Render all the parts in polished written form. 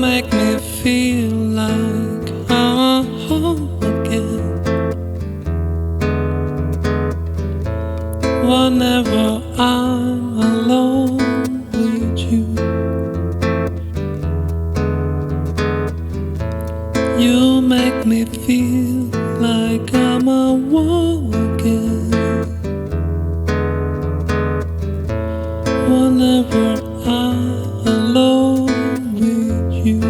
make me feel like I'm home again. Whenever I'm alone with you, you make me feel like I'm a wall again. Whenever I'm alone with you,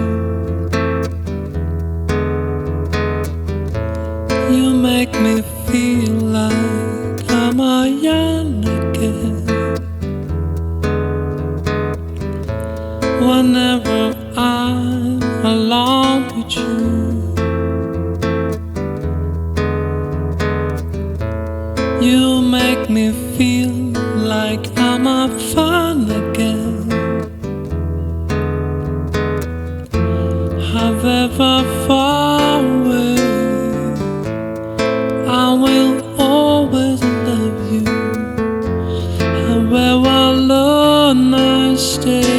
you make me feel like I'm a young again. Whenever I'm alone with you, you make me feel like I'm a fun again. However far away, I will always love you. However alone I stay,